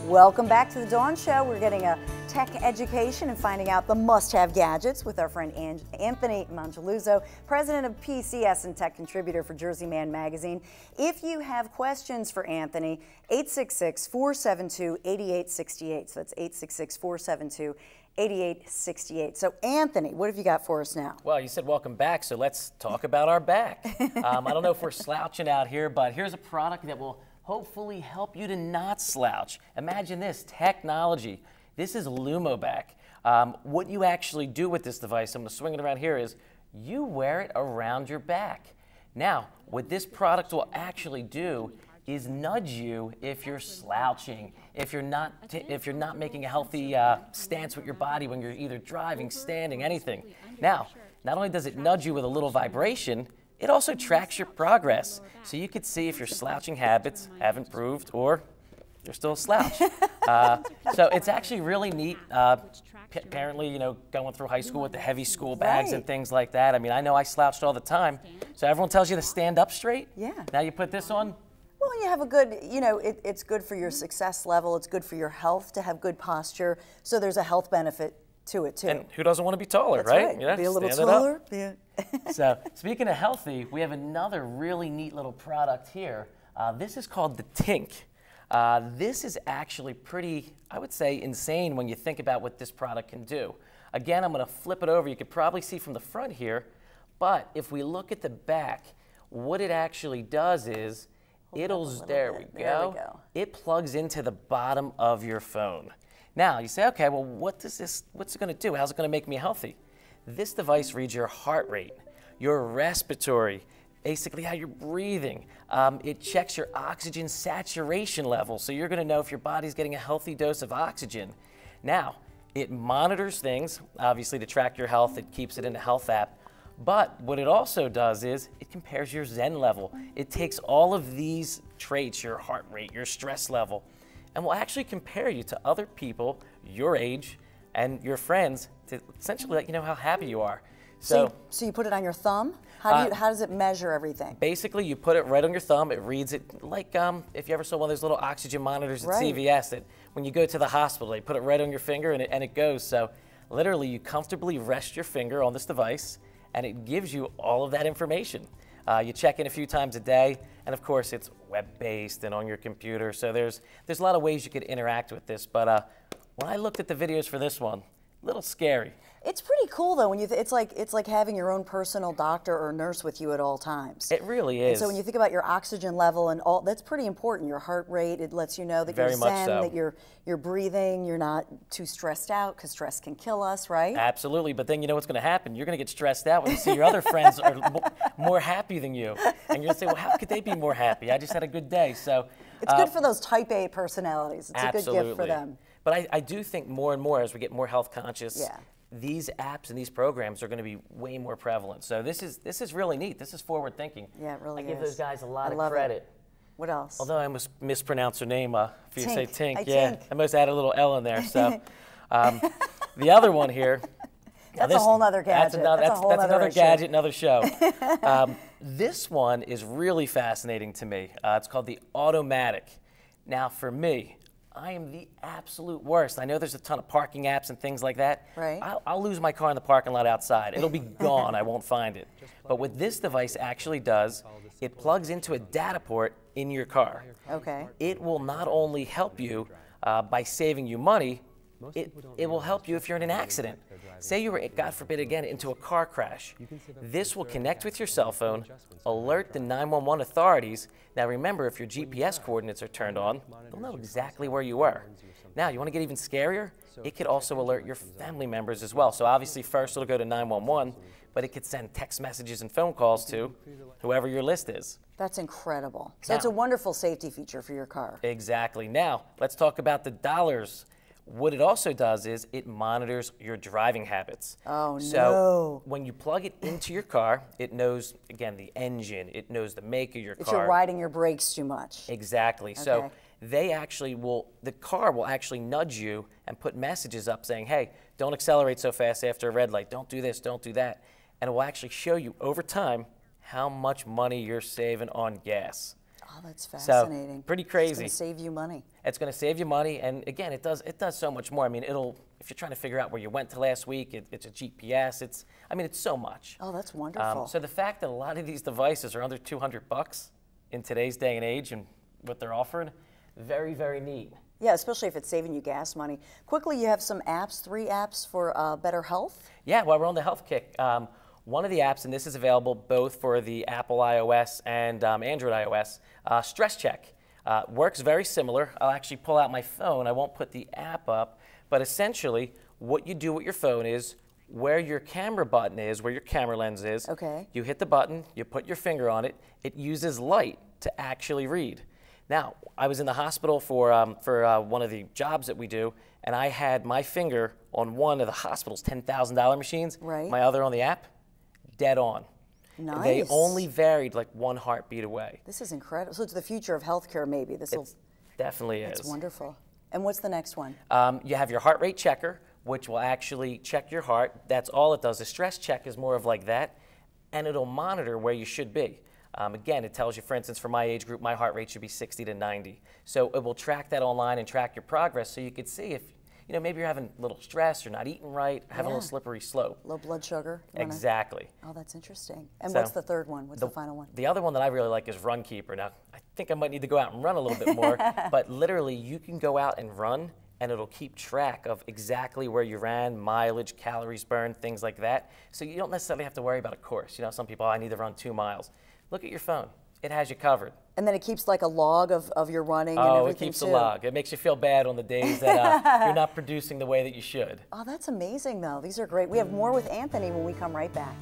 Welcome back to the Dawn Show. We're getting a tech education and finding out the must-have gadgets with our friend Anthony Mongeluzo, president of PCS and tech contributor for JerseyMan magazine. If you have questions for Anthony, 866-472-8868. So that's 866-472-8868. So Anthony, what have you got for us now? Well, you said welcome back, so let's talk about our back. I don't know if we're slouching out here, but here's a product that will hopefully help you to not slouch. Imagine this, technology. This is LumoBack. What you actually do with this device, I'm going to swing it around here, is you wear it around your back. Now, what this product will actually do is nudge you if you're slouching, if you're not making a healthy stance with your body when you're either driving, standing, anything. Now, not only does it nudge you with a little vibration, it also tracks your progress, so you could see if your slouching habits have improved or you're still a slouch. So it's actually really neat. Apparently, you know, going through high school with the heavy school bags and things like that. I mean, I know I slouched all the time, so everyone tells you to stand up straight. Yeah. Now you put this on. Well, you have a good, you know, it's good for your success level. It's good for your health to have good posture. So there's a health benefit to it too. And who doesn't want to be taller, That's right? Right. Yeah, be a little taller. Yeah. So speaking of healthy, we have another really neat little product here. This is called the Tink. This is actually pretty, I would say, insane when you think about what this product can do. Again, I'm going to flip it over. You could probably see from the front here, but if we look at the back, what it actually does is there we go. It plugs into the bottom of your phone. Now, you say, okay, well, what's it going to do? How's it going to make me healthy? This device reads your heart rate, your respiratory, basically how you're breathing. It checks your oxygen saturation level, so you're going to know if your body's getting a healthy dose of oxygen. Now, it monitors things, obviously to track your health. It keeps it in a health app. But what it also does is it compares your Zen level. It takes all of these traits, your heart rate, your stress level, and will actually compare you to other people your age and your friends to essentially let you know how happy you are. So you put it on your thumb? How does it measure everything? Basically, you put it right on your thumb. It reads it like if you ever saw one of those little oxygen monitors at CVS that when you go to the hospital, they put it right on your finger and it goes. So literally, you comfortably rest your finger on this device and it gives you all of that information. You check in a few times a day, and of course, it's web-based and on your computer. So there's a lot of ways you could interact with this. But when I looked at the videos for this one, a little scary. It's pretty cool though. When you it's like having your own personal doctor or nurse with you at all times. It really is. And so when you think about your oxygen level and all, that's pretty important. Your heart rate, it lets you know that you're zen, that you're breathing, you're not too stressed out because stress can kill us, right? Absolutely. But then you know what's going to happen? You're going to get stressed out when you see your other friends are more happy than you, and you're going to say, well, how could they be more happy? I just had a good day. So it's good for those type A personalities. It's a good gift for them. But I do think more and more as we get more health conscious, these apps and these programs are going to be way more prevalent. So this is really neat. This is forward thinking. Yeah, it really is. I give those guys a lot of credit. What else? Although I must mispronounce her name if you say Tink. Yeah, I must add a little L in there. So the other one here. That's a whole other gadget. That's another gadget, another show. This one is really fascinating to me. It's called the Automatic. Now for me, I am the absolute worst. I know there's a ton of parking apps and things like that. Right. I'll lose my car in the parking lot outside. It'll be gone. I won't find it. But what this device actually does, it plugs into a data port in your car. Okay. It will not only help you by saving you money, it will help you if you're in an accident. Say you were, God forbid again, into a car crash. This will connect with your cell phone, alert the 911 authorities. Now remember, if your GPS coordinates are turned on, they'll know exactly where you were. Now, you want to get even scarier? It could also alert your family members as well. So obviously first it'll go to 911, but it could send text messages and phone calls to whoever your list is. That's incredible. So it's a wonderful safety feature for your car. Exactly. Now, let's talk about the dollars. What it also does is it monitors your driving habits. Oh, so when you plug it into your car, it knows, again, the engine. It knows the make of your car. If you're riding your brakes too much. Exactly. Okay. So the car will actually nudge you and put messages up saying, hey, don't accelerate so fast after a red light. Don't do this, don't do that. And it will actually show you over time how much money you're saving on gas. Oh, that's fascinating. So, pretty crazy. It's going to save you money. It's going to save you money, and again, it does so much more. I mean, if you're trying to figure out where you went to last week, it's a GPS. It's so much. Oh, that's wonderful. So the fact that a lot of these devices are under $200 in today's day and age, and what they're offering, very, very neat. Yeah, especially if it's saving you gas money. Quickly, you have some apps, 3 apps for better health. Yeah, while we're on the health kick, one of the apps, and this is available both for the Apple iOS and Android iOS, Stress Check. Works very similar. I'll actually pull out my phone. I won't put the app up, but essentially what you do with your phone is where your camera button is, where your camera lens is. Okay. You hit the button, you put your finger on it. It uses light to actually read. Now, I was in the hospital for one of the jobs that we do, and I had my finger on one of the hospital's $10,000 machines, right. my other on the app, dead on. Nice. They only varied like 1 heartbeat away. This is incredible. So it's the future of healthcare, maybe. This will definitely is. It's wonderful. And what's the next one? You have your heart rate checker, which will actually check your heart. That's all it does. The stress check is more of like that, and it'll monitor where you should be. Again, it tells you, for instance, for my age group, my heart rate should be 60 to 90. So it will track that online and track your progress, so you could see if maybe you're having a little stress, you're not eating right, having a little slippery slope. Low blood sugar. Exactly. Oh, that's interesting. And what's the third one? What's the final one? The other one that I really like is Run Keeper. Now, I think I might need to go out and run a little bit more, but literally you can go out and run, and it'll keep track of exactly where you ran, mileage, calories burned, things like that. So you don't necessarily have to worry about a course. Some people, I need to run 2 miles. Look at your phone. It has you covered. And then it keeps like a log of your running and everything. Oh, it keeps too. a log. It makes you feel bad on the days that you're not producing the way that you should. Oh, that's amazing, though. These are great. We have more with Anthony when we come right back.